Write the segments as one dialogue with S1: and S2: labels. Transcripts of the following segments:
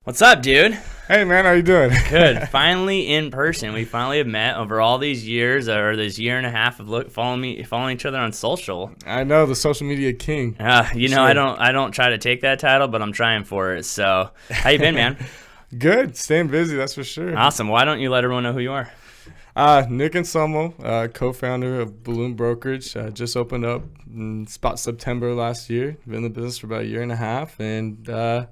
S1: What's up, dude?
S2: Hey, man, how you doing?
S1: Good. Finally in person. We finally have met over all these years, or this year and a half of following each other on social.
S2: I know, the social media king.
S1: Sure. I don't try to take that title, but I'm trying for it. So, how you been, man?
S2: Good. Staying busy, that's for sure.
S1: Awesome. Why don't you let everyone know who you are?
S2: Nick Anselmo, co-founder of Balloon Brokerage. Just opened up in about September last year. Been in the business for about a year and a half, and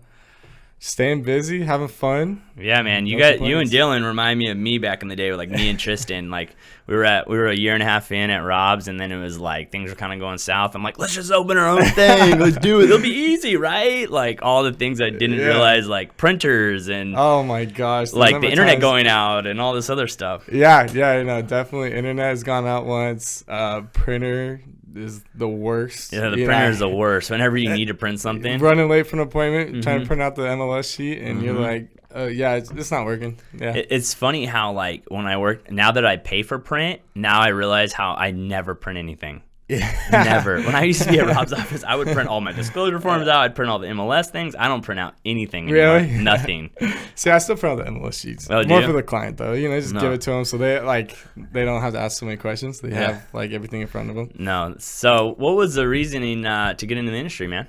S2: staying busy, having fun.
S1: Yeah, man. You and Dylan remind me of me back in the day with like me and Tristan. Like we were a year and a half in at Rob's, and then it was like things were kind of going south. I'm like, let's just open our own thing. Let's do it. It'll be easy, right? Like all the things I didn't realize, like printers and
S2: oh my gosh,
S1: like the internet going out and all this other stuff.
S2: Yeah, definitely. Internet has gone out once. Printer is the worst.
S1: Yeah, the printer is the worst. Whenever you need to print something,
S2: running late for an appointment, trying to print out the MLS sheet, and you're like, it's not working. Yeah,
S1: it's funny how like when I work now that I pay for print, now I realize how I never print anything. Never. When I used to be at Rob's office, I would print all my disclosure forms out. I'd print all the MLS things. I don't print out anything anymore. Really? Nothing.
S2: See, I still print out the MLS sheets.
S1: Oh,
S2: more for the client though. Just give it to them so they don't have to ask so many questions. They have like everything in front of them.
S1: No. So, what was the reasoning to get into the industry, man?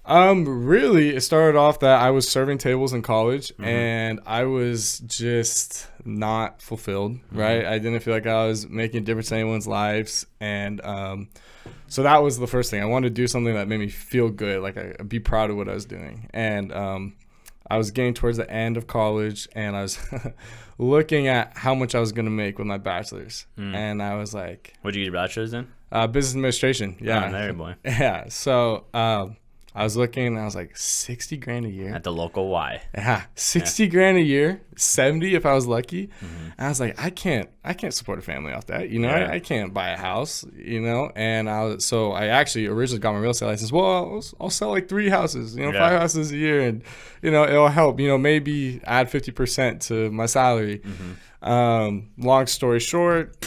S2: Really, it started off that I was serving tables in college, and I was just not fulfilled, right? I didn't feel like I was making a difference in anyone's lives, and so that was the first thing. I wanted to do something that made me feel good, like I'd be proud of what I was doing. And I was getting towards the end of college, and I was looking at how much I was going to make with my bachelor's, and I was like,
S1: "What'd you get your bachelor's in?"
S2: Business administration. Yeah,
S1: oh, there, boy.
S2: Yeah, so I was looking, and I was like, $60,000 a year
S1: at the local Y.
S2: Yeah, $60,000 a year, 70 if I was lucky. And I was like, I can't support a family off that. I can't buy a house. And I actually originally got my real estate license. Well, I'll sell like 3 houses, 5 houses a year, and it'll help. Maybe add 50% to my salary. Long story short,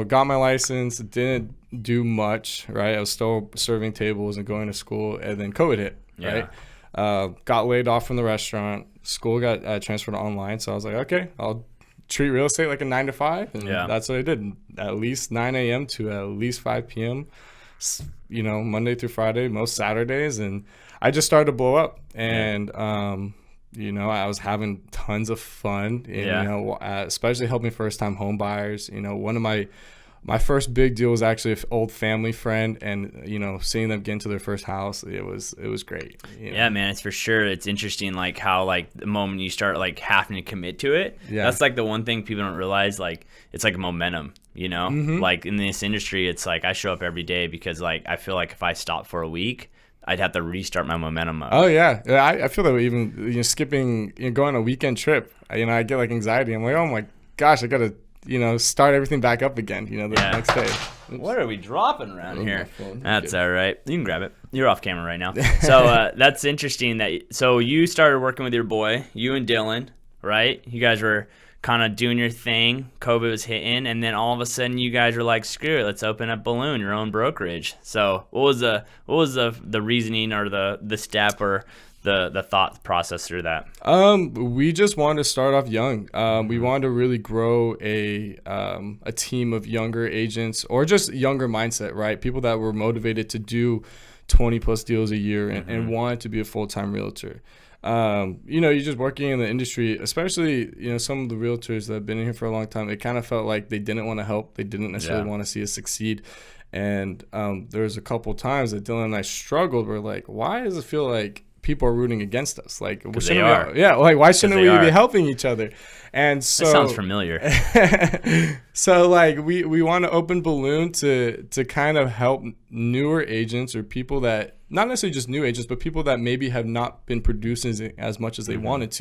S2: got my license, didn't do much, right? I was still serving tables and going to school, and then COVID hit, right? Got laid off from the restaurant. School got transferred to online, so I was like, okay, I'll treat real estate like a 9 to 5, and that's what I did. At least 9 a.m. to at least 5 p.m. Monday through Friday, most Saturdays, and I just started to blow up, and I was having tons of fun, and, especially helping first-time home buyers. One of my first big deal was actually an old family friend, and seeing them get into their first house, it was great.
S1: Yeah, man, it's for sure. It's interesting, like how like the moment you start like having to commit to it, that's like the one thing people don't realize. Like it's like momentum, Like in this industry, it's like I show up every day because like I feel like if I stop for a week, I'd have to restart my momentum up.
S2: Oh yeah, I feel that way. Even skipping, going on a weekend trip, I get like anxiety. I'm like, oh my gosh, I gotta start everything back up again. The next day. Oops.
S1: What are we dropping around here? That's all right. You can grab it. You're off camera right now. So that's interesting. So you started working with your boy, you and Dylan, right? You guys were kind of doing your thing. COVID was hitting, and then all of a sudden you guys were like, screw it, let's open up Balloon, your own brokerage. So what was the reasoning or the step or the thought process through that?
S2: We just wanted to start off young. We wanted to really grow a team of younger agents, or just younger mindset, right? People that were motivated to do 20 plus deals a year and wanted to be a full-time realtor. You're just working in the industry, especially, some of the realtors that have been in here for a long time, it kind of felt like they didn't want to help. They didn't necessarily want to see us succeed. And there was a couple times that Dylan and I struggled. We're like, why does it feel like people are rooting against us? Like, why shouldn't we be helping each other? And so
S1: that sounds familiar.
S2: So like we want to open Balloon to kind of help newer agents, or people that, not necessarily just new agents, but people that maybe have not been producing as much as they wanted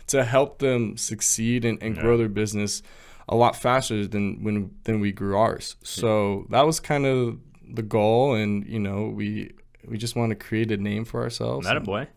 S2: to help them succeed and grow their business a lot faster than we grew ours. So that was kind of the goal, and we just want to create a name for ourselves.
S1: That a boy.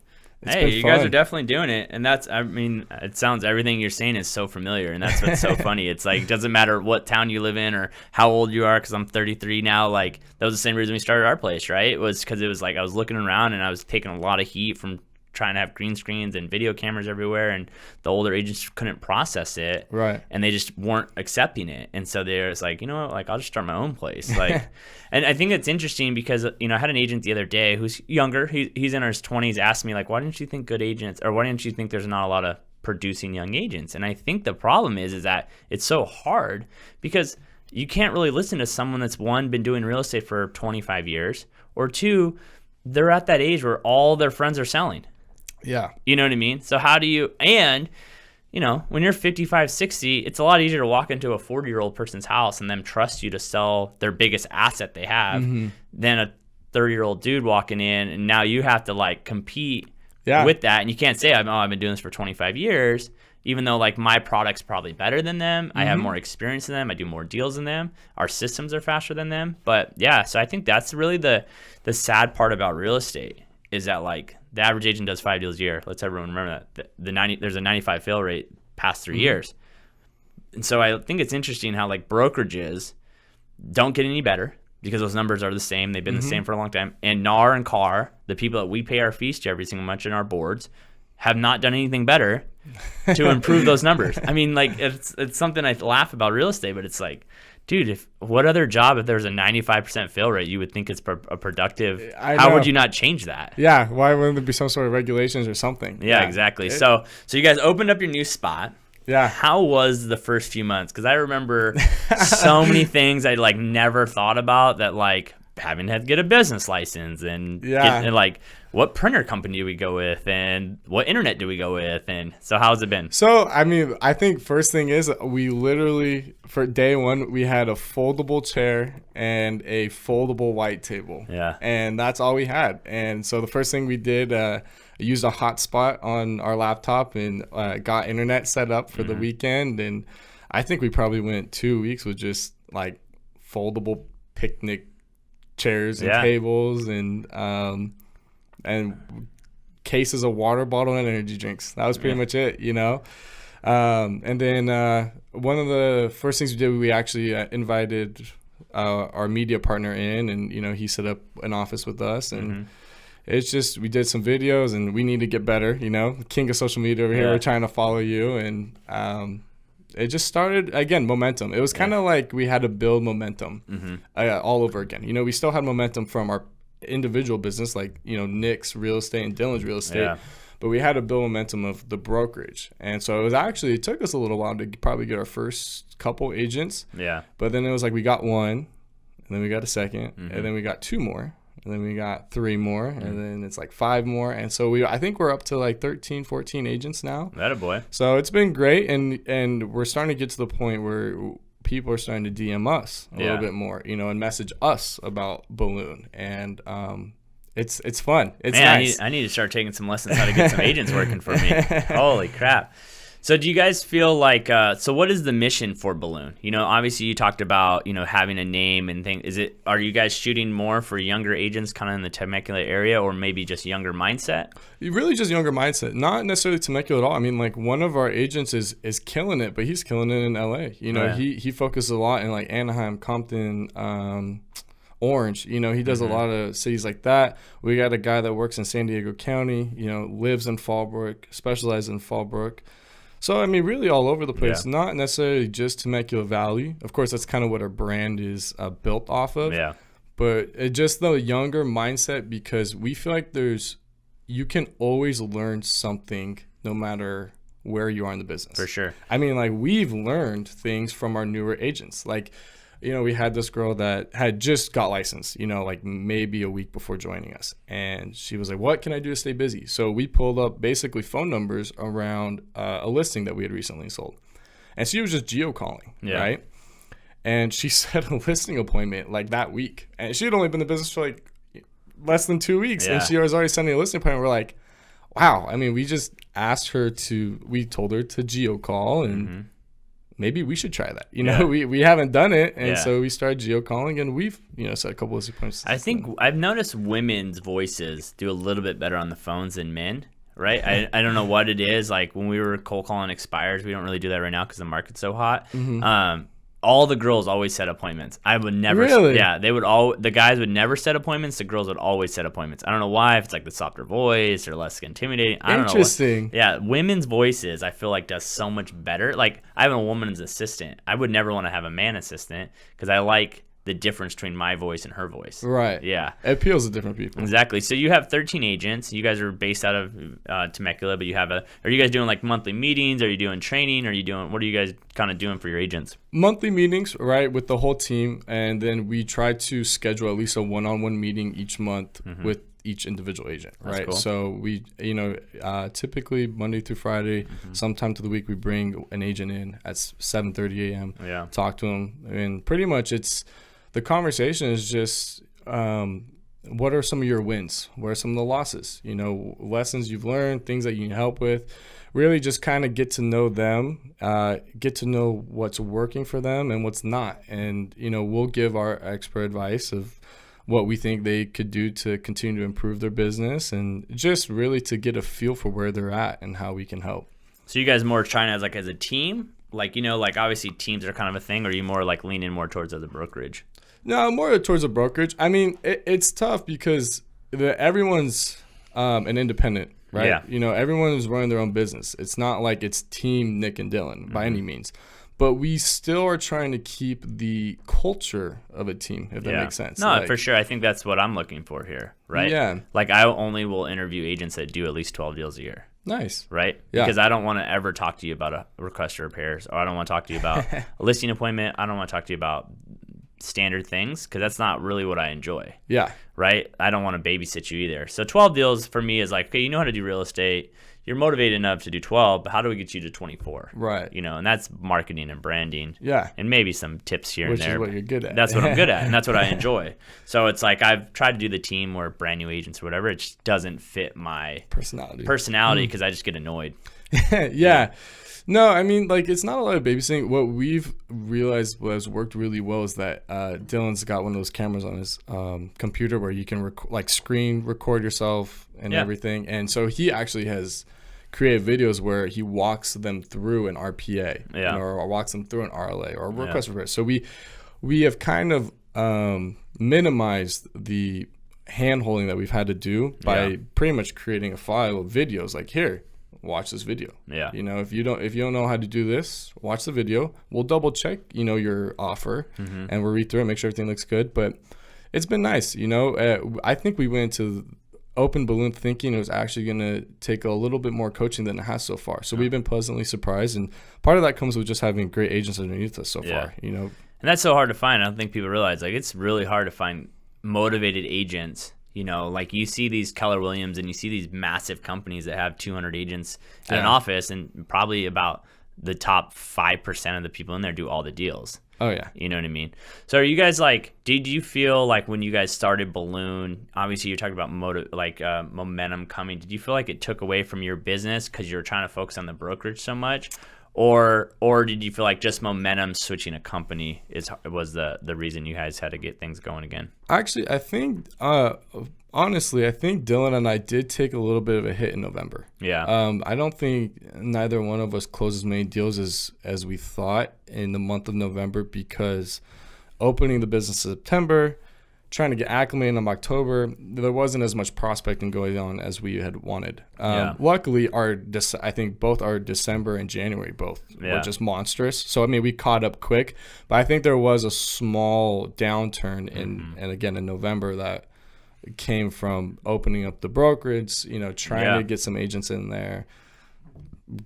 S1: Hey, you guys are definitely doing it, and it sounds, everything you're saying is so familiar, and that's what's so funny. It's like, it doesn't matter what town you live in or how old you are, because I'm 33 now. Like, that was the same reason we started our place, right? It was because it was like I was looking around and I was taking a lot of heat from trying to have green screens and video cameras everywhere, and the older agents couldn't process it,
S2: right?
S1: And they just weren't accepting it, and so they're just like, you know what, like I'll just start my own place, like. And I think it's interesting because, you know, I had an agent the other day who's younger, he's in his 20s, asked me like, why didn't you think good agents, or why didn't you think there's not a lot of producing young agents? And I think the problem is that it's so hard because you can't really listen to someone that's, one, been doing real estate for 25 years, or two, they're at that age where all their friends are selling.
S2: Yeah.
S1: You know what I mean? So how do you, and, you know, when you're 55, 60, it's a lot easier to walk into a 40-year-old person's house and them trust you to sell their biggest asset they have than a 30-year-old dude walking in, and now you have to like compete with that. And you can't say, I've been doing this for 25 years, even though like my product's probably better than them. I have more experience than them. I do more deals than them. Our systems are faster than them. But yeah, so I think that's really the sad part about real estate is that like the average agent does 5 deals a year. Let's everyone remember that. There's a 95 fail rate past 3 years. And so I think it's interesting how like brokerages don't get any better because those numbers are the same. They've been the same for a long time. And NAR and CAR, the people that we pay our fees to every single month in our boards, have not done anything better to improve those numbers. I mean, like it's something I laugh about real estate, but it's like, dude, what other job, if there's a 95% fail rate, you would think it's a productive? How would you not change that?
S2: Yeah, why wouldn't there be some sort of regulations or something?
S1: Yeah, exactly. So you guys opened up your new spot.
S2: Yeah.
S1: How was the first few months? Because I remember so many things I like never thought about, that like having to get a business license and like what printer company do we go with and what internet do we go with, and so how's it been?
S2: So I mean, I think first thing is we literally, for day one, we had a foldable chair and a foldable white table.
S1: Yeah.
S2: And that's all we had. And so the first thing we did, used a hotspot on our laptop and got internet set up for the weekend. And I think we probably went 2 weeks with just like foldable picnic chairs and tables and cases of water bottle and energy drinks. That was pretty much it, you know. And then one of the first things we did, we actually invited our media partner in, and you know, he set up an office with us, and it's just, we did some videos, and we need to get better, you know. King of social media over here, we're trying to follow you, and it just started, again, momentum. It was kind of like we had to build momentum all over again. You know, we still had momentum from our individual business, like, you know, Nick's real estate and Dylan's real estate, but we had to build momentum of the brokerage. And so it took us a little while to probably get our first couple agents. Yeah. But then it was like we got one, and then we got a second, and then we got 2 more. And then we got 3 more, and then it's like 5 more. And so I think we're up to like 13, 14 agents now.
S1: Attaboy.
S2: So it's been great, and we're starting to get to the point where people are starting to DM us a little bit more, you know, and message us about Balloon. And it's fun. It's nice.
S1: I need to start taking some lessons how to get some agents working for me. Holy crap. So do you guys feel like, so what is the mission for Balloon? You know, obviously you talked about, you know, having a name and things. Are you guys shooting more for younger agents kind of in the Temecula area, or maybe just younger mindset?
S2: Really just younger mindset, not necessarily Temecula at all. I mean, like one of our agents is killing it, but he's killing it in LA. You know, he focuses a lot in like Anaheim, Compton, Orange. You know, he does a lot of cities like that. We got a guy that works in San Diego County, you know, lives in Fallbrook, specializes in Fallbrook. So, I mean, really all over the place, not necessarily just Temecula Valley. Of course, that's kind of what our brand is built off of. Yeah. But it just the younger mindset, because we feel like you can always learn something no matter where you are in the business. For sure. I mean, like, we've learned things from our newer agents. Like, you know, we had this girl that had just got licensed, you know, like maybe a week before joining us. And she was like, what can I do to stay busy? So we pulled up basically phone numbers around a listing that we had recently sold. And she was just geo-calling, right? And she set a listing appointment like that week. And she had only been in the business for like less than 2 weeks. And she was already sending a listing appointment. We're like, wow. I mean, we just we told her to geo-call, and maybe we should try that. You know, we haven't done it. And so we started geo-calling, and we've, you know, set a couple of appointments.
S1: I think I've noticed women's voices do a little bit better on the phones than men, right? I don't know what it is. Like when we were cold calling expires, we don't really do that right now because the market's so hot. all the girls always set appointments. I would never.
S2: Really?
S1: Yeah, the guys would never set appointments. The girls would always set appointments. I don't know why. If it's like the softer voice or less intimidating. I don't know.
S2: Interesting.
S1: Yeah, women's voices I feel like does so much better. Like I have a woman's assistant. I would never want to have a man assistant because I like the difference between my voice and her voice.
S2: Right.
S1: Yeah.
S2: It appeals to different people.
S1: Exactly. So you have 13 agents. You guys are based out of Temecula, but you have are you guys doing like monthly meetings? Are you doing training? What are you guys kind of doing for your agents?
S2: Monthly meetings, right, with the whole team. And then we try to schedule at least a one-on-one meeting each month with each individual agent, right?
S1: Cool.
S2: So we, typically Monday through Friday, sometime to the week, we bring an agent in at 7:30 a.m.
S1: Yeah.
S2: Talk to them. And pretty much the conversation is just, what are some of your wins? What are some of the losses? Lessons you've learned, things that you need help with. Really just kind of get to know them, get to know what's working for them and what's not. And, we'll give our expert advice of what we think they could do to continue to improve their business and just really to get a feel for where they're at and how we can help.
S1: So you guys more trying as a team? Like, obviously teams are kind of a thing, or are you more like leaning more towards as a brokerage?
S2: No, more towards a brokerage. I mean, it's tough because everyone's an independent, right?
S1: Yeah.
S2: Everyone is running their own business. It's not like it's team Nick and Dylan by any means. But we still are trying to keep the culture of a team, if that makes sense.
S1: No, for sure. I think that's what I'm looking for here, right?
S2: Yeah.
S1: Like I only will interview agents that do at least 12 deals a year.
S2: Nice.
S1: Right?
S2: Yeah.
S1: Because I don't want to ever talk to you about a request for repairs, or I don't want to talk to you about a listing appointment. I don't want to talk to you about standard things because that's not really what I enjoy.
S2: Yeah.
S1: Right? I don't want to babysit you either. So 12 deals for me is like, okay, you know how to do real estate. You're motivated enough to do 12, but how do we get you to 24?
S2: Right.
S1: And that's marketing and branding.
S2: Yeah.
S1: And maybe some tips here
S2: Which
S1: and there.
S2: is what you're good at.
S1: That's what I'm good at, and that's what I enjoy. So it's like I've tried to do the team or brand new agents or whatever. It just doesn't fit my personality because I just get annoyed.
S2: Yeah. No, I mean, it's not a lot of babysitting. What we've realized has worked really well is that Dylan's got one of those cameras on his computer where you can screen record yourself and everything. And so he actually has created videos where he walks them through an RPA or walks them through an RLA or a request for repair. So we have kind of minimized the hand-holding that we've had to do by pretty much creating a file of videos like, here, watch this video. Yeah. If you don't know how to do this, watch the video. We'll double check, your offer and we'll read through it, make sure everything looks good. But it's been nice. I think we went into Open Balloon thinking it was actually going to take a little bit more coaching than it has so far. So we've been pleasantly surprised. And part of that comes with just having great agents underneath us so far,
S1: And that's so hard to find. I don't think people realize it's really hard to find motivated agents. You see these Keller Williams and you see these massive companies that have 200 agents at an office, and probably about the top 5% of the people in there do all the deals.
S2: Oh, yeah.
S1: You know what I mean? So are you guys did you feel like when you guys started Balloon, obviously you're talking about momentum coming, did you feel like it took away from your business because you were trying to focus on the brokerage so much? Or did you feel like just momentum switching a company was the reason you guys had to get things going again?
S2: Actually, I think honestly, I think Dylan and I did take a little bit of a hit in November.
S1: Yeah.
S2: I don't think neither one of us closed as many deals as we thought in the month of November because opening the business in September, trying to get acclimated in October, there wasn't as much prospecting going on as we had wanted. Luckily, I think both our December and January were just monstrous. So, I mean, we caught up quick. But I think there was a small downturn and again, in November that came from opening up the brokerage, trying to get some agents in there,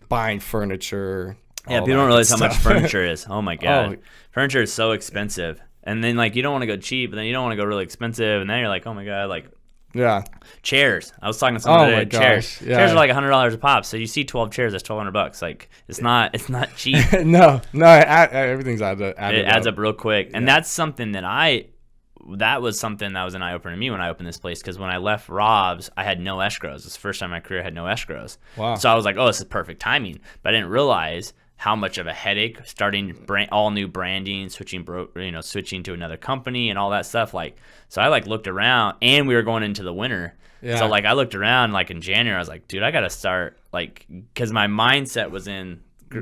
S2: buying furniture.
S1: Yeah, people don't realize how much furniture is. Oh, my God. Furniture is so expensive. And then, you don't want to go cheap, and then you don't want to go really expensive. And then you're like, oh, my God, chairs. I was talking to someone today. Chairs. Yeah. Chairs are like $100 a pop. So you see 12 chairs, that's $1,200. It's not cheap.
S2: No, everything's added up.
S1: It adds up real quick. And that's something that was something that was an eye-opener to me when I opened this place, because when I left Rob's, I had no escrows. It's the first time in my career I had no escrows. Wow. So I was like, oh, this is perfect timing. But I didn't realize how much of a headache starting all new branding, switching to another company and all that stuff. So I looked around, and we were going into the winter. Yeah. So I looked around in January. I was like, dude, I got to start because my mindset was in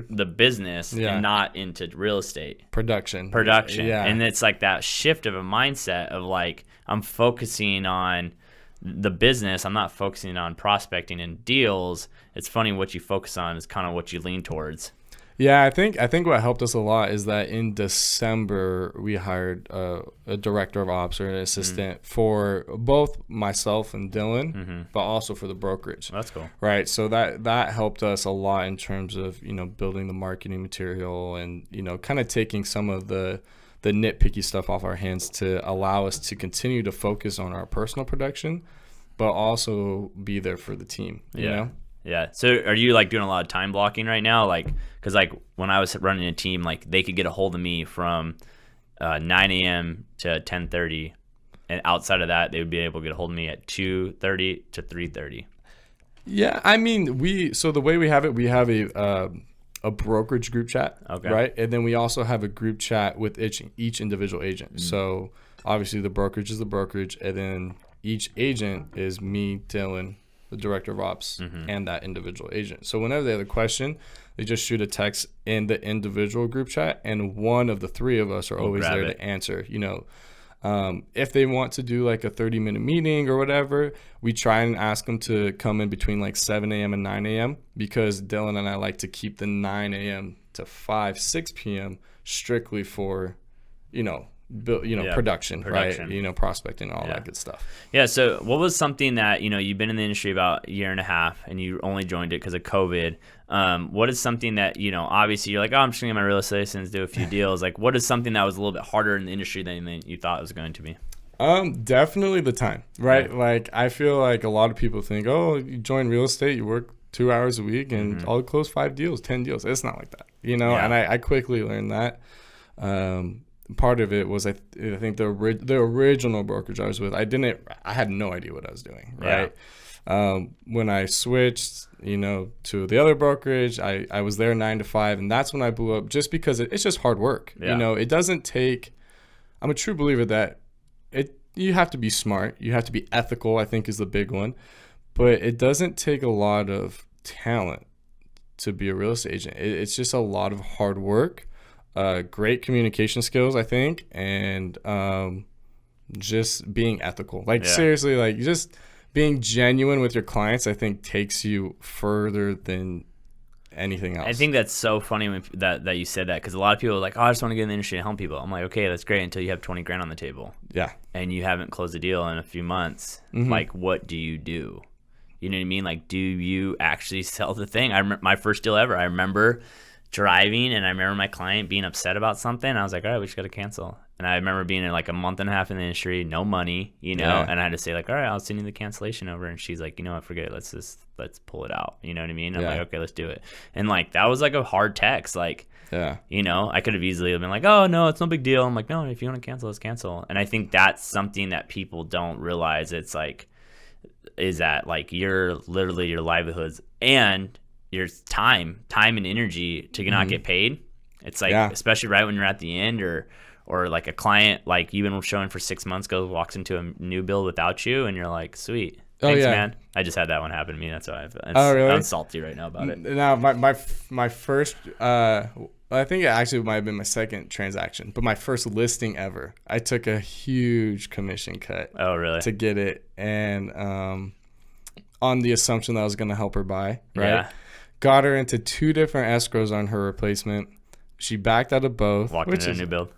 S1: the business and not into real estate
S2: production.
S1: Yeah. And it's like that shift of a mindset of like, I'm focusing on the business. I'm not focusing on prospecting and deals. It's funny, what you focus on is kind of what you lean towards.
S2: Yeah, I think what helped us a lot is that in December we hired a director of ops or an assistant for both myself and Dylan, but also for the brokerage.
S1: That's cool.
S2: Right. So that helped us a lot in terms of, building the marketing material and, kind of taking some of the nitpicky stuff off our hands to allow us to continue to focus on our personal production, but also be there for the team, you know?
S1: Yeah. So are you like doing a lot of time blocking right now? Like, cause like when I was running a team, like they could get a hold of me from 9 a.m. to 10:30, and outside of that, they would be able to get a hold of me at 2:30 to 3:30.
S2: Yeah. I mean, so the way we have it, we have a brokerage group chat, right? And then we also have a group chat with each individual agent. So obviously the brokerage is the brokerage, and then each agent is me, Dylan, the director of ops, and that individual agent. So whenever they have a question, they just shoot a text in the individual group chat, and one of the three of us are always there to answer. If they want to do like a 30-minute meeting or whatever, we try and ask them to come in between like 7 a.m. and 9 a.m. because Dylan and I like to keep the 9 a.m. to 6 p.m. strictly for, production, right? Prospecting, all that good stuff.
S1: Yeah. So what was something that, you've been in the industry about a year and a half and you only joined it because of COVID. What is something that, obviously you're like, oh, I'm just going to get my real estate license, do a few deals. Like, what is something that was a little bit harder in the industry than you thought it was going to be?
S2: Definitely the time, right? Yeah. Like, I feel like a lot of people think, oh, you join real estate, you work 2 hours a week and I'll close 5 deals, 10 deals. It's not like that, and I quickly learned that. Part of it was I think the original brokerage I was with, I had no idea what I was doing, right? When I switched, to the other brokerage, I was there 9 to 5, and that's when I blew up, just because it's just hard work. It doesn't take. I'm a true believer that you have to be smart, you have to be ethical, I think is the big one, but it doesn't take a lot of talent to be a real estate agent. It's just a lot of hard work. Great communication skills, I think, and just being ethical. Like, seriously, like, just being genuine with your clients, I think, takes you further than anything else.
S1: I think that's so funny that you said that, because a lot of people are like, oh, I just want to get in the industry and help people. I'm like, okay, that's great until you have 20 grand on the table. Yeah. And you haven't closed a deal in a few months. Like, what do you do? You know what I mean? Like, do you actually sell the thing? My first deal ever, I remember driving, and I remember my client being upset about something. I was like, all right, we just got to cancel. And I remember being in like a month and a half in the industry, no money, and I had to say like, all right, I'll send you the cancellation over. And she's like, you know what, forget it. Let's pull it out. You know what I mean? I'm like, okay, let's do it. And like, that was like a hard text. Like, I could have easily been like, oh no, it's no big deal. I'm like, no, if you want to cancel, let's cancel. And I think that's something that people don't realize. It's like, is that like your livelihoods and your time and energy to not get paid. It's like, especially right when you're at the end, or like a client like you've been showing for 6 months walks into a new build without you, and you're like, sweet, thanks, man. I just had that one happen to me. That's why I'm salty right now about it.
S2: Now my first, I think it actually might have been my second transaction, but my first listing ever, I took a huge commission cut.
S1: Oh, really?
S2: To get it, and on the assumption that I was going to help her buy, right? Yeah. Got her into 2 different escrows on her replacement. She backed out of both.
S1: Walked into a new build.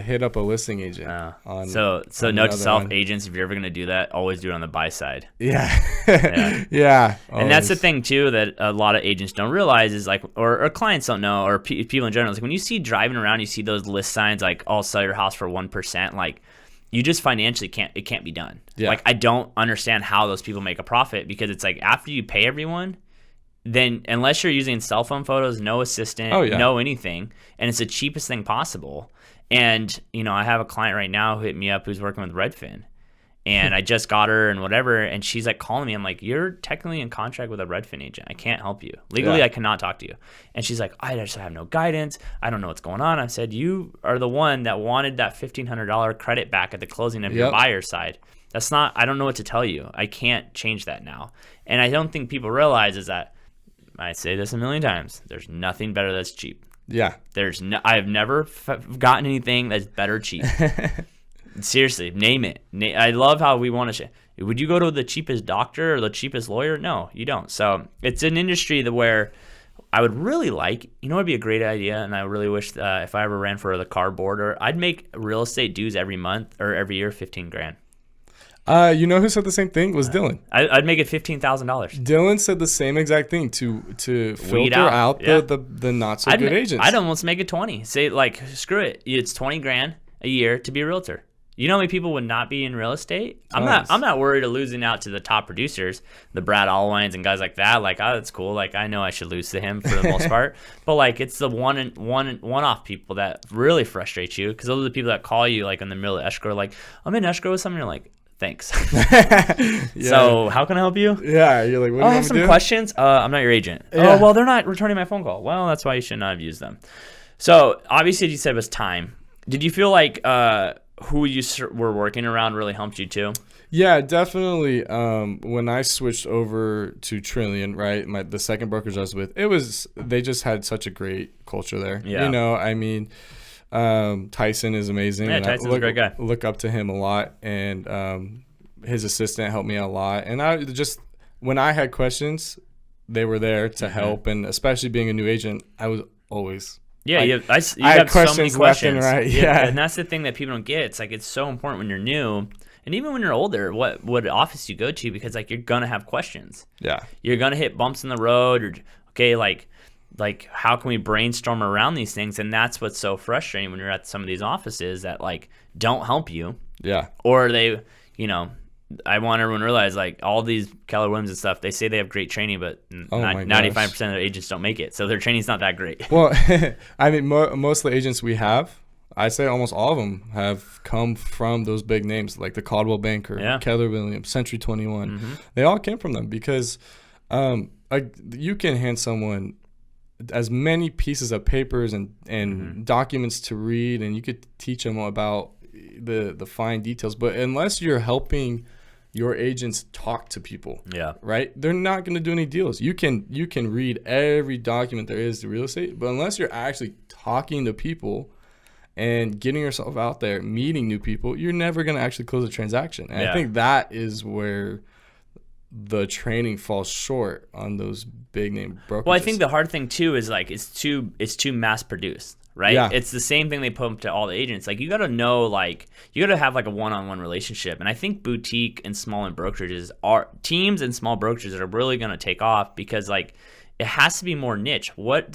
S2: Hit up a listing agent.
S1: So note to self, agents, if you're ever going to do that, always do it on the buy side.
S2: Yeah.
S1: And that's the thing too that a lot of agents don't realize is like, or clients don't know, or people in general, is like when you see driving around, you see those list signs like, I'll sell your house for 1%, like, you just financially can't be done. Yeah. Like, I don't understand how those people make a profit, because it's like, after you pay everyone, then unless you're using cell phone photos, no assistant, no anything, and it's the cheapest thing possible. And, I have a client right now who hit me up who's working with Redfin, and I just got her and whatever, and she's like calling me. I'm like, you're technically in contract with a Redfin agent. I can't help you. Legally, I cannot talk to you. And she's like, I just have no guidance. I don't know what's going on. I said, you are the one that wanted that $1,500 credit back at the closing of your buyer side. That's not, I don't know what to tell you. I can't change that now. And I don't think people realize is that I say this a million times. There's nothing better that's cheap.
S2: Yeah.
S1: I have never gotten anything that's better cheap. Seriously, name it. I love how we want to. Would you go to the cheapest doctor or the cheapest lawyer? No, you don't. So it's an industry where I would really like, it'd be a great idea, and I really wish if I ever ran for the car board, or I'd make real estate dues every month or every year $15,000.
S2: You know who said the same thing? Was Dylan.
S1: I'd make it $15,000.
S2: Dylan said the same exact thing to filter out the not so good agents.
S1: I'd almost make it 20. Say like, screw it, it's $20,000 a year to be a realtor. You know how many people would not be in real estate? I'm not worried of losing out to the top producers, the Brad Allwines and guys like that. Like, oh, that's cool. Like, I know I should lose to him for the most part. But like, it's the one-off people that really frustrate you, because those are the people that call you like in the middle of escrow, like, I'm in escrow with someone. You're like, thanks. So how can I help you?
S2: Yeah, you're like, what do you
S1: I have some questions. I'm not your agent.
S2: Yeah.
S1: Oh, well, they're not returning my phone call. Well, that's why you should not have used them. So obviously, you said it was time. Did you feel like who you were working around really helped you too?
S2: Yeah, definitely. When I switched over to TRillian, right, the second brokerage I was with, they just had such a great culture there.
S1: Yeah.
S2: I mean, Tyson is amazing.
S1: Yeah, Tyson's a great guy.
S2: Look up to him a lot, and his assistant helped me out a lot. And when I had questions, they were there to help. And especially being a new agent, I was always.
S1: Yeah,
S2: like,
S1: you
S2: have
S1: so many questions.
S2: Left and right. Yeah,
S1: and that's the thing that people don't get. It's like, it's so important when you're new, and even when you're older, what office you go to, because like, you're gonna have questions.
S2: Yeah,
S1: you're gonna hit bumps in the road, or like how can we brainstorm around these things? And that's what's so frustrating when you're at some of these offices that like don't help you.
S2: Yeah,
S1: or they, I want everyone to realize, like, all these Keller Williams and stuff, they say they have great training, but 95% of their agents don't make it. So their training's not that great.
S2: Well, I mean, most of the agents we have, I say almost all of them have come from those big names, like the Caldwell Banker, Keller Williams, Century 21. Mm-hmm. They all came from them, because you can hand someone as many pieces of papers and documents to read, and you could teach them about the fine details. But unless you're helping your agents talk to people, right, they're not going to do any deals. You can read every document there is to real estate, but unless you're actually talking to people and getting yourself out there, meeting new people, you're never going to actually close a transaction. And I think that is where the training falls short on those big name brokerages.
S1: Well, I think the hard thing too is like, it's too mass produced. Right? Yeah. It's the same thing they put up to all the agents. Like, you got to know, like, you got to have like a one-on-one relationship. And I think boutique and small brokerages teams and small brokerages are really going to take off, because like, it has to be more niche. What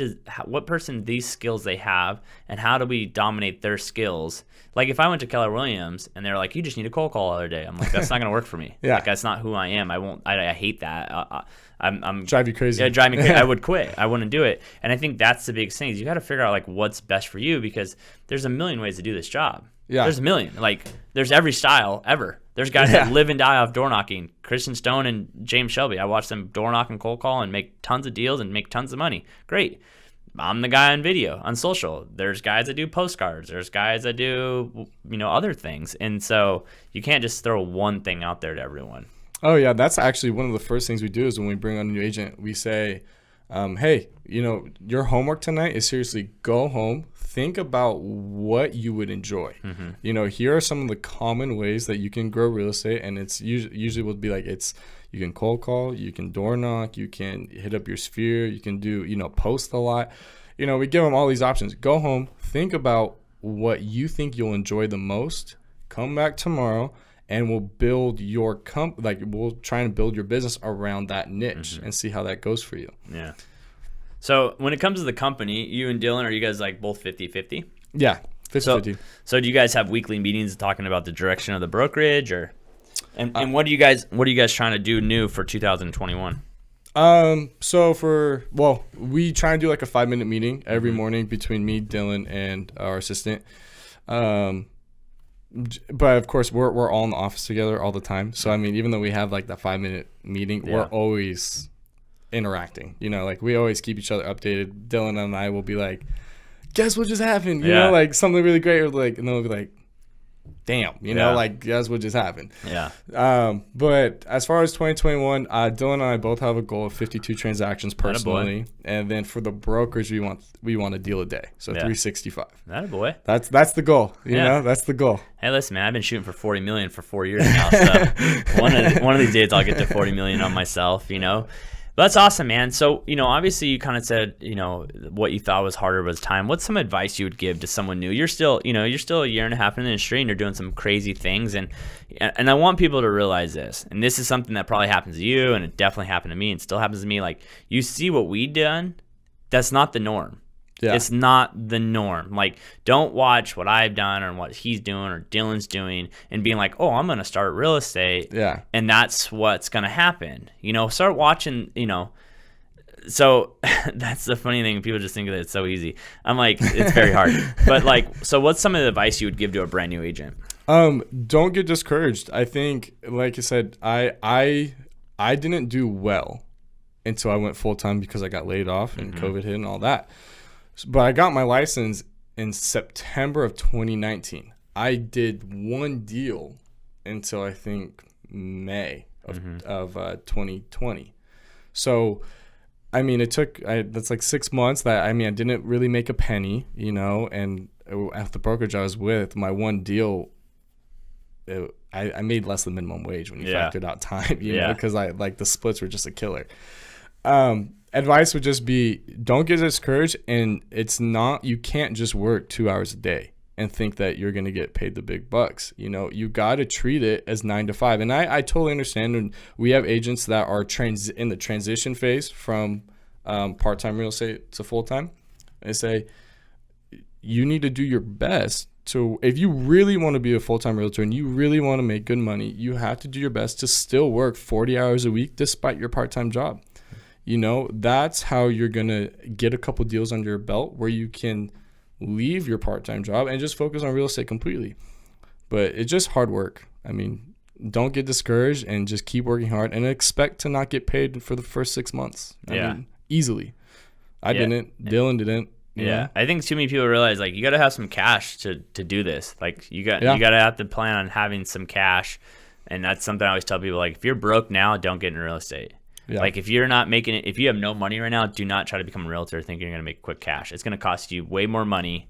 S1: person, these skills they have, and how do we dominate their skills? Like, if I went to Keller Williams and they're like, you just need a cold call the other day, I'm like, that's not going to work for me. Like, that's not who I am. I hate that. I'm
S2: drive you crazy.
S1: Yeah, drive me crazy. I would quit. I wouldn't do it. And I think that's the biggest thing, is you got to figure out like what's best for you, because there's a million ways to do this job. Yeah, there's a million. Like, there's every style ever. There's guys that live and die off door knocking. Kristen Stone and James Shelby. I watch them door knock and cold call and make tons of deals and make tons of money. Great. I'm the guy on video, on social. There's guys that do postcards. There's guys that do, other things. And so you can't just throw one thing out there to everyone.
S2: Oh, yeah. That's actually one of the first things we do is when we bring on a new agent, we say, hey, your homework tonight is seriously go home, think about what you would enjoy. Mm-hmm. Here are some of the common ways that you can grow real estate. And it's usually will be like, you can cold call, you can door knock, you can hit up your sphere, you can do, post a lot. We give them all these options. Go home, think about what you think you'll enjoy the most, come back tomorrow, and we'll build your we'll try and build your business around that niche and see how that goes for you. Yeah.
S1: So when it comes to the company, you and Dylan, are you guys like both 50-50?
S2: Yeah, 50-50.
S1: So do you guys have weekly meetings talking about the direction of the brokerage, or and what are you guys trying to do new for 2021?
S2: We try and do like a 5-minute meeting every morning between me, Dylan, and our assistant. But of course, we're all in the office together all the time. So I mean, even though we have like that 5-minute meeting, we're always interacting. Like, we always keep each other updated. Dylan and I will be like, "Guess what just happened?" Like something really great, or like, and then we'll be like, damn, you know, like that's what just happened.
S1: Yeah.
S2: But as far as 2021, Dylan and I both have a goal of 52 transactions personally, and then for the brokerage, we want a deal a day, so 365.
S1: That a boy.
S2: That's the goal. You know, that's the goal.
S1: Hey, listen, man, I've been shooting for 40 million for 4 years now, so one of these days I'll get to 40 million on myself, you know. But that's awesome, man. So, you know, obviously you kind of said, you know, what you thought was harder was time. What's some advice you would give to someone new? You're still a year and a half in the industry and you're doing some crazy things. And I want people to realize this. And this is something that probably happens to you, and it definitely happened to me and still happens to me. Like, you see what we done, that's not the norm. Yeah. It's not the norm. Like, don't watch what I've done or what he's doing or Dylan's doing and being like, oh, I'm going to start real estate. Yeah. And that's what's going to happen. You know, start watching, you know. So that's the funny thing. People just think that it's so easy. I'm like, it's very hard. But like, so what's some of the advice you would give to a brand new agent?
S2: Don't get discouraged. I think, like I said, I didn't do well until I went full time because I got laid off and COVID hit and all that. But I got my license in September of 2019. I did one deal until I think May of 2020. So, I mean, it took that's like 6 months. I didn't really make a penny, you know. And at the brokerage I was with, my one deal, I made less than minimum wage when you factored out time, you know, because the splits were just a killer. Advice would just be, don't get discouraged, and you can't just work 2 hours a day and think that you're going to get paid the big bucks. You know, you got to treat it as 9 to 5. And I totally understand when we have agents that are in the transition phase from part-time real estate to full-time. They say, you need to do your best. So if you really want to be a full-time realtor and you really want to make good money, you have to do your best to still work 40 hours a week despite your part-time job. You know, that's how you're going to get a couple deals under your belt where you can leave your part-time job and just focus on real estate completely. But it's just hard work. I mean, don't get discouraged and just keep working hard and expect to not get paid for the first 6 months. I mean, easily. I didn't. Dylan didn't.
S1: Yeah. I think too many people realize, like, you got to have some cash to do this. Like, you got to have to plan on having some cash. And that's something I always tell people, like, if you're broke now, don't get in real estate. Yeah. Like, if you're not making it, if you have no money right now, do not try to become a realtor thinking you're going to make quick cash. It's going to cost you way more money.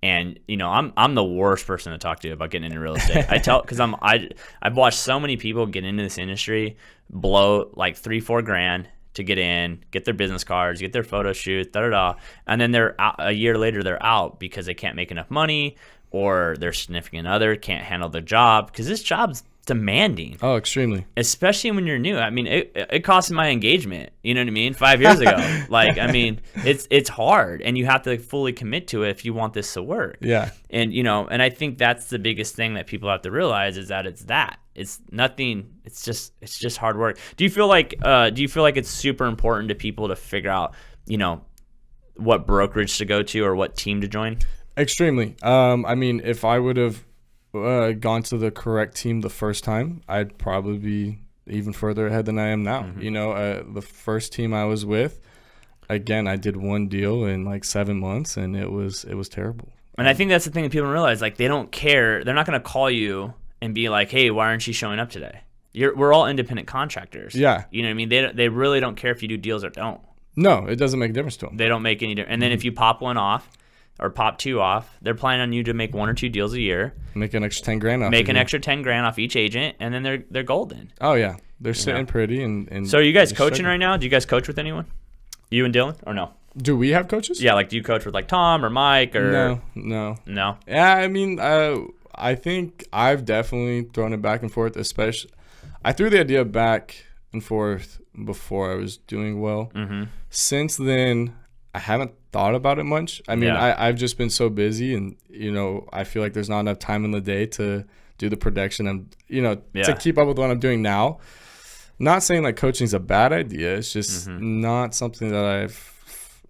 S1: And, you know, I'm the worst person to talk to about getting into real estate. Because I've watched so many people get into this industry, blow like $3-4 grand to get in, get their business cards, get their photo shoots, and then they're out, a year later they're out because they can't make enough money, or their significant other can't handle the job, because this job's demanding.
S2: Oh, extremely.
S1: Especially when you're new. I mean, it cost my engagement, you know what I mean, 5 years ago. Like, I mean, it's hard, and you have to fully commit to it if you want this to work. Yeah. And, you know, and I think that's the biggest thing that people have to realize, is that it's nothing. It's just hard work. Do you feel like it's super important to people to figure out, you know, what brokerage to go to or what team to join? Extremely.
S2: I mean, if I would have gone to the correct team the first time, I'd probably be even further ahead than I am now. Mm-hmm. You know, the first team I was with, again, I did one deal in like 7 months, and it was terrible.
S1: And I think that's the thing that people don't realize. Like, they don't care. They're not going to call you and be like, hey, why aren't you showing up today? We're all independent contractors. Yeah. You know what I mean? They really don't care if you do deals or don't.
S2: No, it doesn't make a difference to them.
S1: They don't make any difference. And then if you pop one off or pop two off, they're planning on you to make 1 or 2 deals a year.
S2: Make an extra 10 grand off.
S1: Make an extra 10 grand off each agent, and then they're golden.
S2: Oh, yeah. They're sitting pretty. And
S1: so are you guys coaching right now? Do you guys coach with anyone? You and Dylan, or no?
S2: Do we have coaches?
S1: Yeah, like, do you coach with like Tom or Mike or?
S2: No.
S1: No?
S2: Yeah, I mean, I think I've definitely thrown it back and forth, especially. I threw the idea back and forth before I was doing well. Mm-hmm. Since then, I haven't thought about it much. I mean, I've just been so busy, and, you know, I feel like there's not enough time in the day to do the production and, you know, to keep up with what I'm doing now. Not saying like coaching is a bad idea. It's just not something that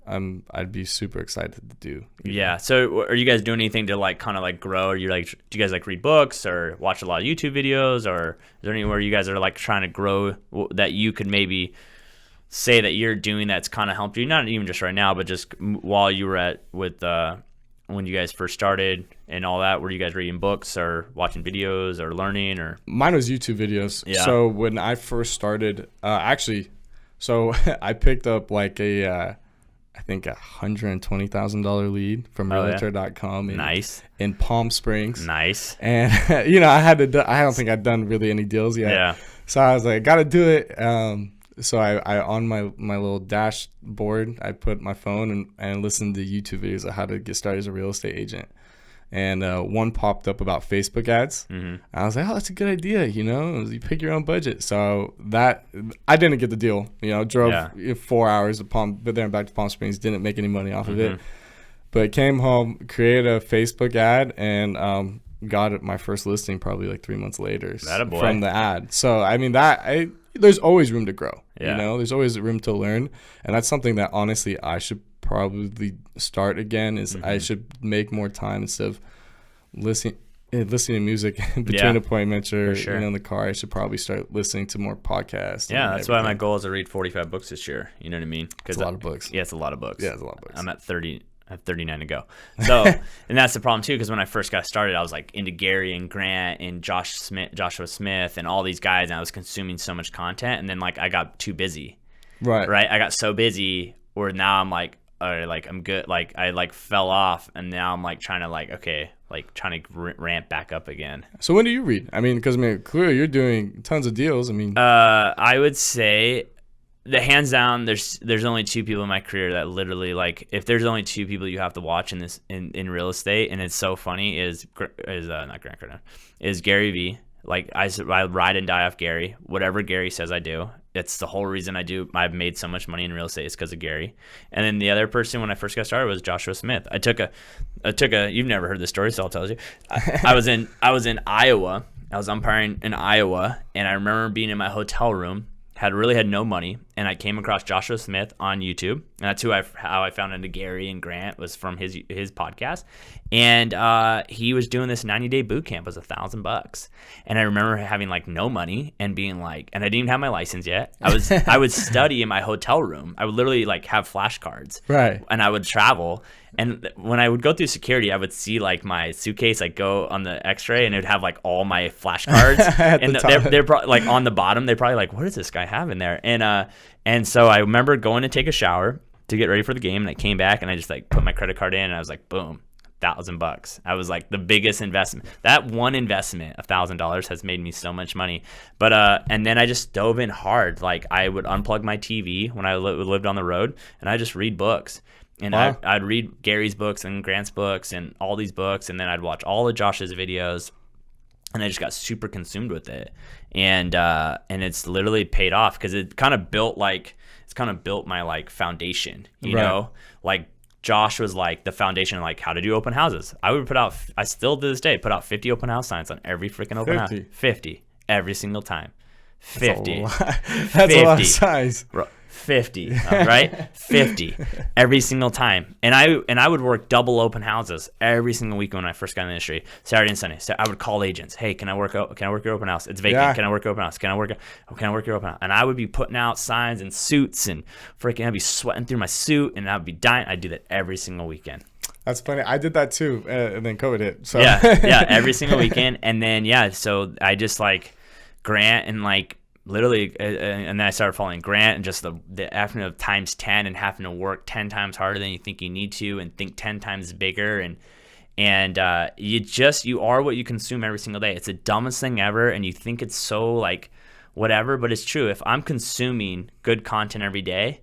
S2: I'd be super excited to do.
S1: Yeah. So are you guys doing anything to like kind of like grow? Or do you guys like read books or watch a lot of YouTube videos, or is there anywhere you guys are like trying to grow that you could maybe say that you're doing that's kind of helped you? Not even just right now, but just while you were with when you guys first started and all that? Were you guys reading books or watching videos or learning or?
S2: Mine was YouTube videos.
S1: Yeah.
S2: So when I first started, so I picked up like I think $120,000 lead from realtor.com in Palm Springs.
S1: Nice.
S2: And I don't think I'd done really any deals yet.
S1: Yeah.
S2: So I was like, gotta do it. So I on my little dashboard, I put my phone and listened to YouTube videos of how to get started as a real estate agent. And one popped up about Facebook ads. Mm-hmm. I was like, oh, that's a good idea. You pick your own budget. So that I didn't get the deal. Drove 4 hours but there and back to Palm Springs. Didn't make any money off of it. But came home, created a Facebook ad, and got my first listing probably like 3 months later from the ad. So I mean there's always room to grow. There's always room to learn, and that's something that honestly I should probably start again. Is I should make more time instead of listening to music between appointments or in the car. I should probably start listening to more podcasts.
S1: Yeah, that's why my goal is to read 45 books this year. You know what I mean?
S2: It's a lot of books.
S1: Yeah, it's a lot of books.
S2: Yeah, it's a lot of books.
S1: I'm at 30. I have 39 to go. So, and that's the problem too, because when I first got started, I was like into Gary and Grant and Joshua Smith and all these guys, and I was consuming so much content, and then like I got too busy. Right. I got so busy where now I'm like, all right, like I'm good. Like I like fell off, and now I'm like trying to ramp back up again. So
S2: when do you read? I mean, because clearly you're doing tons of deals. I mean,
S1: I would say. The hands down, there's only two people in my career that literally like if there's only two people you have to watch in this in real estate, and it's so funny is not Grant Cardone, is Gary V. Like I ride and die off Gary. Whatever Gary says, I do. It's the whole reason I've made so much money in real estate is because of Gary. And then the other person when I first got started was Joshua Smith. I took a you've never heard this story, so I'll tell you. I was in Iowa. I was umpiring in Iowa, and I remember being in my hotel room. Had no money, and I came across Joshua Smith on YouTube, and that's how I found into Gary and Grant was from his podcast, and he was doing this 90-day boot camp. It was $1,000, and I remember having like no money and being like, and I didn't even have my license yet. I would study in my hotel room. I would literally like have flashcards, right? And I would travel. And when I would go through security, I would see like my suitcase like go on the X-ray, and it would have like all my flashcards. And they're probably like on the bottom. They're probably like, "What does this guy have in there?" And so I remember going to take a shower to get ready for the game, and I came back and I just like put my credit card in, and I was like, boom, $1,000. I was like the biggest investment. That one investment, $1,000, has made me so much money. But and then I just dove in hard. Like I would unplug my TV when I lived on the road, and I just read books. And wow. I'd read Gary's books and Grant's books and all these books, and then I'd watch all of Josh's videos, and I just got super consumed with it. And it's literally paid off because it kind of built my like foundation, you know? Like Josh was like the foundation of like how to do open houses. I still to this day put out 50 open house signs on every freaking open house. 50 every single time. 50.
S2: That's a lot of size. Bro,
S1: 50, right? 50 every single time. And I would work double open houses every single week when I first got in the industry, Saturday and Sunday. So I would call agents, "Hey, can I work your open house? It's vacant. Yeah. Can I work your open house? Can I work your open house?" And I would be putting out signs and suits, and I'd be sweating through my suit, and I'd be dying. I'd do that every single weekend.
S2: That's funny. I did that too, and then COVID hit. So
S1: yeah, every single weekend. And then so I just like Grant and like literally, and then I started following Grant, and just the afternoon of times 10 and having to work 10 times harder than you think you need to, and think 10 times bigger, and you are what you consume every single day. It's the dumbest thing ever, and you think it's so like whatever, but it's true. If I'm consuming good content every day,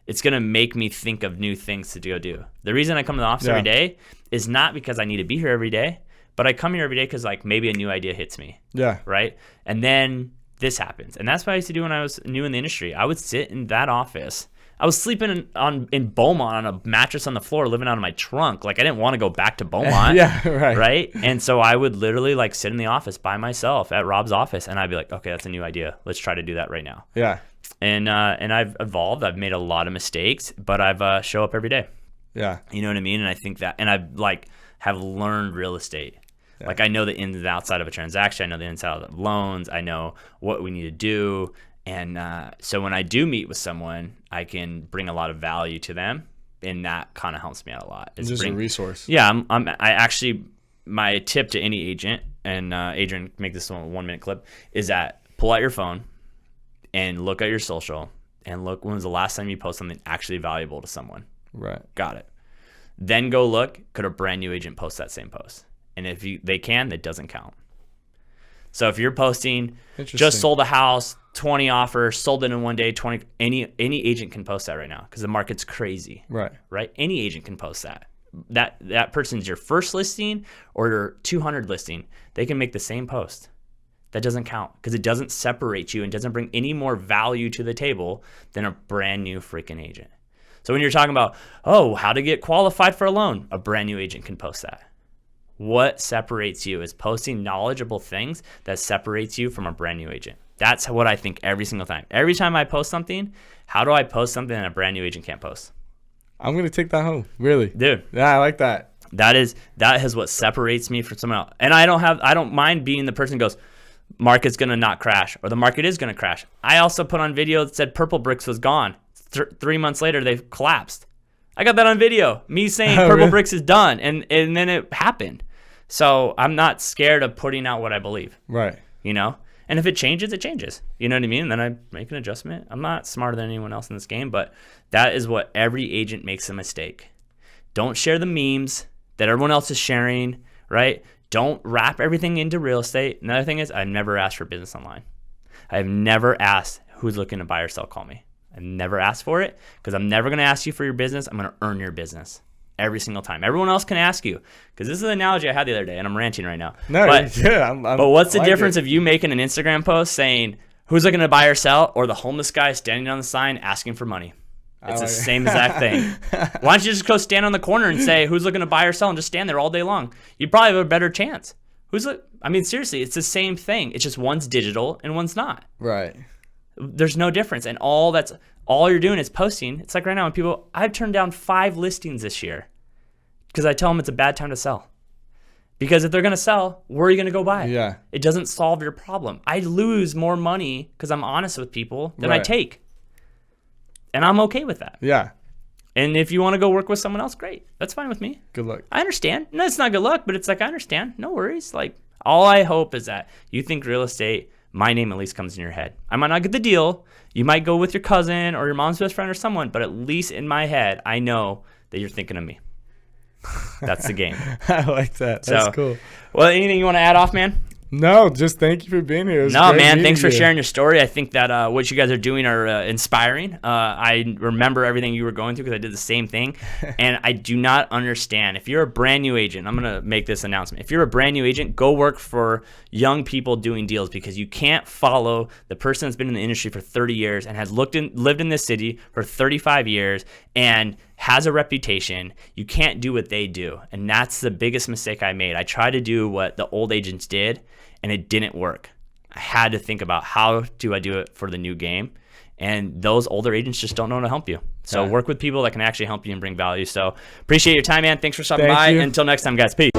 S1: it's gonna make me think of new things to go do. The reason I come to the office every day is not because I need to be here every day, but I come here every day because like maybe a new idea hits me. Yeah. Right. And then this happens. And that's what I used to do when I was new in the industry. I would sit in that office. I was sleeping in Beaumont on a mattress on the floor, living out of my trunk. Like I didn't want to go back to Beaumont. Yeah, right. Right. And so I would literally like sit in the office by myself at Rob's office, and I'd be like, okay, that's a new idea. Let's try to do that right now. Yeah. And I've evolved. I've made a lot of mistakes, but I've show up every day. Yeah. You know what I mean? And I think that, and I've like have learned real estate. Yeah. Like I know the ins and outside of a transaction. I know the inside of loans. I know what we need to do. And so when I do meet with someone, I can bring a lot of value to them. And that kind of helps me out a lot.
S2: It's just a resource.
S1: Yeah, I actually, my tip to any agent, and Adrian, make this a 1 minute clip, is that pull out your phone and look at your social and look when was the last time you post something actually valuable to someone.
S2: Right.
S1: Got it. Then go look, could a brand new agent post that same post? And if they can, that doesn't count. So if you're posting, just sold a house, 20 offers, sold it in one day, 20, any agent can post that right now because the market's crazy.
S2: Right.
S1: Right? Any agent can post that. That person's your first listing or your 200 listing. They can make the same post. That doesn't count because it doesn't separate you and doesn't bring any more value to the table than a brand new freaking agent. So when you're talking about, oh, how to get qualified for a loan, a brand new agent can post that. What separates you is posting knowledgeable things that separates you from a brand new agent. That's what I think every single time. Every time I post something, how do I post something that a brand new agent can't post?
S2: I'm going to take that home. Really?
S1: Dude.
S2: Yeah, I like that.
S1: That is what separates me from someone else. And I don't mind being the person who goes, market's going to not crash or the market is going to crash. I also put on video that said Purple Bricks was gone. 3 months later, they've collapsed. I got that on video. Me saying Purple Bricks is done. And then it happened. So I'm not scared of putting out what I believe.
S2: Right.
S1: You know? And if it changes, it changes. You know what I mean? And then I make an adjustment. I'm not smarter than anyone else in this game, but that is what every agent makes a mistake. Don't share the memes that everyone else is sharing, right? Don't wrap everything into real estate. Another thing is I've never asked for business online. I've never asked who's looking to buy or sell, call me. I've never asked for it because I'm never going to ask you for your business. I'm going to earn your business. Every single time. Everyone else can ask you because this is an analogy I had the other day and I'm ranting right now.
S2: No,
S1: but,
S2: yeah,
S1: but what's the difference of you making an Instagram post saying who's looking to buy or sell or the homeless guy standing on the sign asking for money? It's the same exact thing. Why don't you just go stand on the corner and say who's looking to buy or sell and just stand there all day long? You'd probably have a better chance. I mean, seriously, it's the same thing. It's just one's digital and one's not.
S2: Right.
S1: There's no difference. And all you're doing is posting. It's like right now when I've turned down 5 listings this year because I tell them it's a bad time to sell. Because if they're going to sell, where are you going to go buy it?
S2: Yeah.
S1: It doesn't solve your problem. I lose more money because I'm honest with people than I take. And I'm okay with that.
S2: Yeah.
S1: And if you want to go work with someone else, great. That's fine with me.
S2: Good luck.
S1: I understand. No, it's not good luck, but it's like, I understand. No worries. Like, all I hope is that you think real estate, my name at least comes in your head. I might not get the deal. You might go with your cousin or your mom's best friend or someone, but at least in my head, I know that you're thinking of me. That's the game.
S2: I like that. That's cool.
S1: Well, anything you want to add off, man?
S2: No, just thank you for being here.
S1: No, man, thanks for sharing your story. I think that what you guys are doing are inspiring. I remember everything you were going through because I did the same thing. And I do not understand. If you're a brand new agent, I'm going to make this announcement. If you're a brand new agent, go work for young people doing deals because you can't follow the person that's been in the industry for 30 years and has lived in this city for 35 years and has a reputation. You can't do what they do. And that's the biggest mistake I made. I tried to do what the old agents did, and it didn't work. I had to think about how do I do it for the new game. And those older agents just don't know how to help you. So work with people that can actually help you and bring value. So appreciate your time, man. Thanks for stopping by. Until next time, guys. Peace.